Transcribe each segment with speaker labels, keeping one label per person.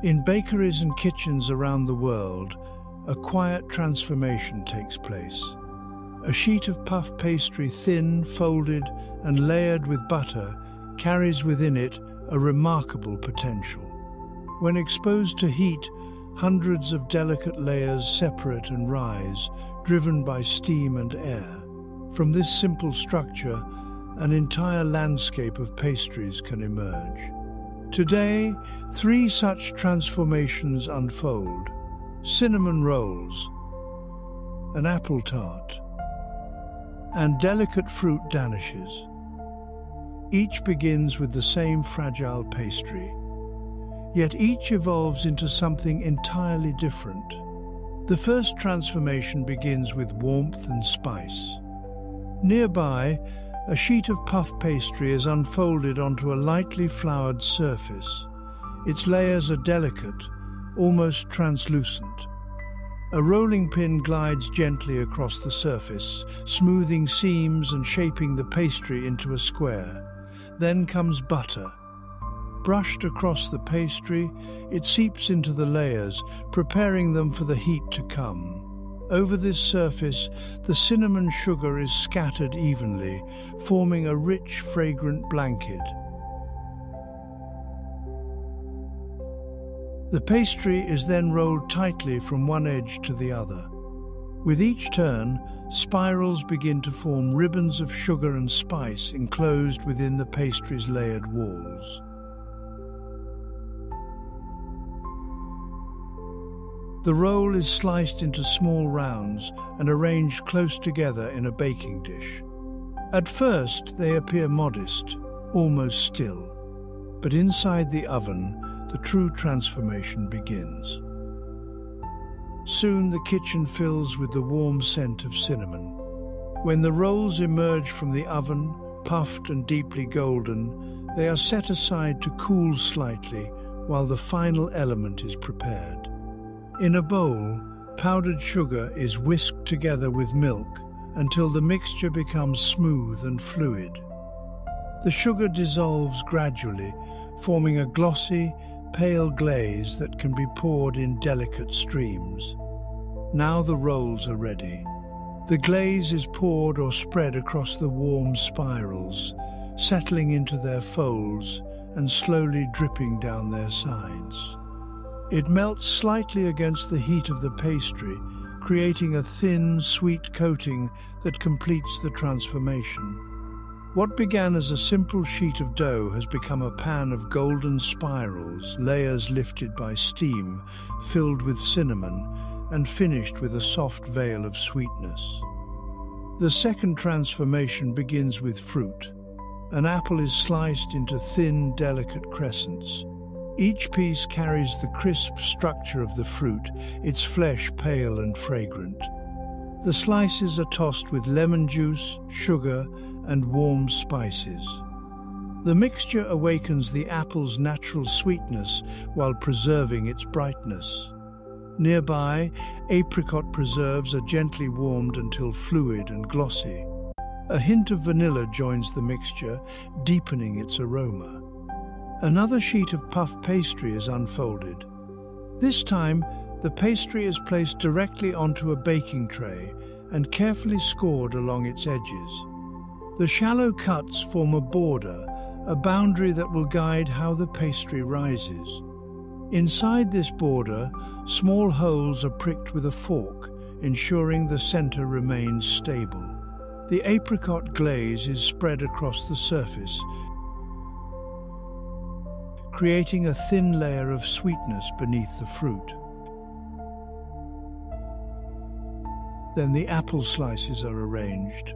Speaker 1: In bakeries and kitchens around the world, a quiet transformation takes place. A sheet of puff pastry, thin, folded, and layered with butter, carries within it a remarkable potential. When exposed to heat, hundreds of delicate layers separate and rise, driven by steam and air. From this simple structure, an entire landscape of pastries can emerge. Today, 3 such transformations unfold: cinnamon rolls, an apple tart, and delicate fruit danishes. Each begins with the same fragile pastry, yet each evolves into something entirely different. The first transformation begins with warmth and spice. Nearby, a sheet of puff pastry is unfolded onto a lightly floured surface. Its layers are delicate, almost translucent. A rolling pin glides gently across the surface, smoothing seams and shaping the pastry into a square. Then comes butter. Brushed across the pastry, it seeps into the layers, preparing them for the heat to come. Over this surface, the cinnamon sugar is scattered evenly, forming a rich, fragrant blanket. The pastry is then rolled tightly from one edge to the other. With each turn, spirals begin to form ribbons of sugar and spice enclosed within the pastry's layered walls. The roll is sliced into small rounds and arranged close together in a baking dish. At first, they appear modest, almost still. But inside the oven, the true transformation begins. Soon the kitchen fills with the warm scent of cinnamon. When the rolls emerge from the oven, puffed and deeply golden, they are set aside to cool slightly while the final element is prepared. In a bowl, powdered sugar is whisked together with milk until the mixture becomes smooth and fluid. The sugar dissolves gradually, forming a glossy, pale glaze that can be poured in delicate streams. Now the rolls are ready. The glaze is poured or spread across the warm spirals, settling into their folds and slowly dripping down their sides. It melts slightly against the heat of the pastry, creating a thin, sweet coating that completes the transformation. What began as a simple sheet of dough has become a pan of golden spirals, layers lifted by steam, filled with cinnamon, and finished with a soft veil of sweetness. The second transformation begins with fruit. An apple is sliced into thin, delicate crescents. Each piece carries the crisp structure of the fruit, its flesh pale and fragrant. The slices are tossed with lemon juice, sugar, and warm spices. The mixture awakens the apple's natural sweetness while preserving its brightness. Nearby, apricot preserves are gently warmed until fluid and glossy. A hint of vanilla joins the mixture, deepening its aroma. Another sheet of puff pastry is unfolded. This time, the pastry is placed directly onto a baking tray and carefully scored along its edges. The shallow cuts form a border, a boundary that will guide how the pastry rises. Inside this border, small holes are pricked with a fork, ensuring the center remains stable. The apricot glaze is spread across the surface, creating a thin layer of sweetness beneath the fruit. Then the apple slices are arranged.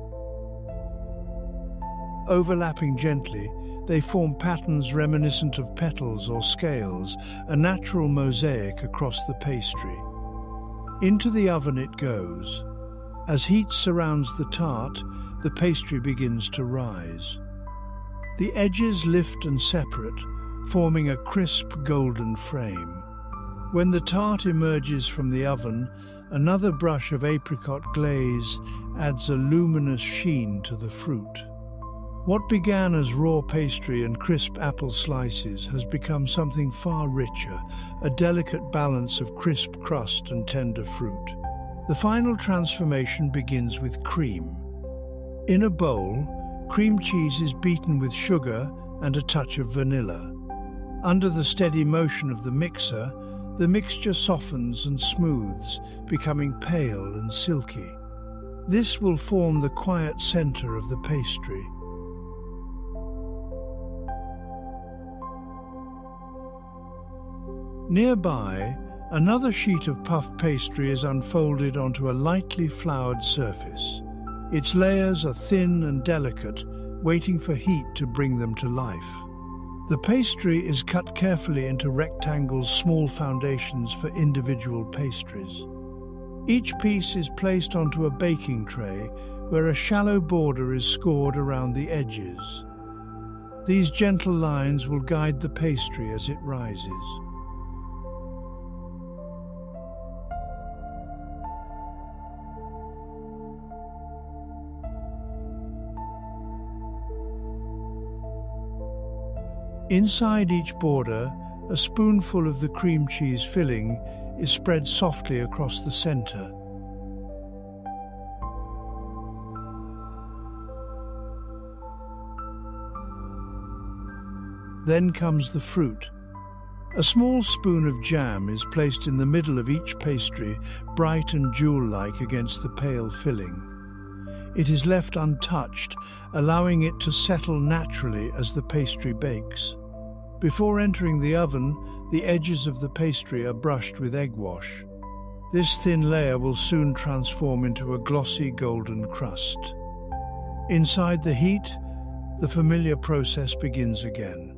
Speaker 1: Overlapping gently, they form patterns reminiscent of petals or scales, a natural mosaic across the pastry. Into the oven it goes. As heat surrounds the tart, the pastry begins to rise. The edges lift and separate, forming a crisp golden frame. When the tart emerges from the oven, another brush of apricot glaze adds a luminous sheen to the fruit. What began as raw pastry and crisp apple slices has become something far richer, a delicate balance of crisp crust and tender fruit. The final transformation begins with cream. In a bowl, cream cheese is beaten with sugar and a touch of vanilla. Under the steady motion of the mixer, the mixture softens and smooths, becoming pale and silky. This will form the quiet center of the pastry. Nearby, another sheet of puff pastry is unfolded onto a lightly floured surface. Its layers are thin and delicate, waiting for heat to bring them to life. The pastry is cut carefully into rectangles, small foundations for individual pastries. Each piece is placed onto a baking tray where a shallow border is scored around the edges. These gentle lines will guide the pastry as it rises. Inside each border, a spoonful of the cream cheese filling is spread softly across the center. Then comes the fruit. A small spoon of jam is placed in the middle of each pastry, bright and jewel-like against the pale filling. It is left untouched, allowing it to settle naturally as the pastry bakes. Before entering the oven, the edges of the pastry are brushed with egg wash. This thin layer will soon transform into a glossy golden crust. Inside the heat, the familiar process begins again.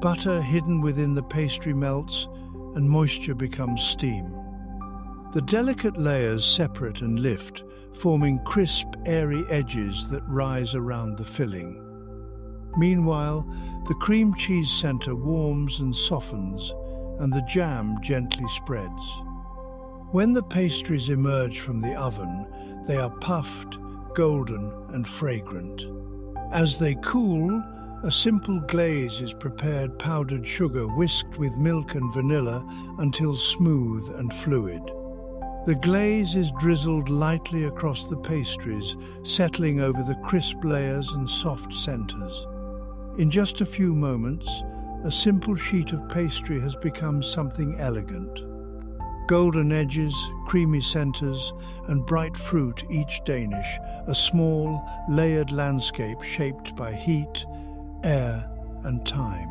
Speaker 1: Butter hidden within the pastry melts, and moisture becomes steam. The delicate layers separate and lift, forming crisp, airy edges that rise around the filling. Meanwhile, the cream cheese center warms and softens, and the jam gently spreads. When the pastries emerge from the oven, they are puffed, golden, and fragrant. As they cool, a simple glaze is prepared, powdered sugar whisked with milk and vanilla until smooth and fluid. The glaze is drizzled lightly across the pastries, settling over the crisp layers and soft centers. In just a few moments, a simple sheet of pastry has become something elegant. Golden edges, creamy centers, and bright fruit, each Danish, a small, layered landscape shaped by heat, air, and time.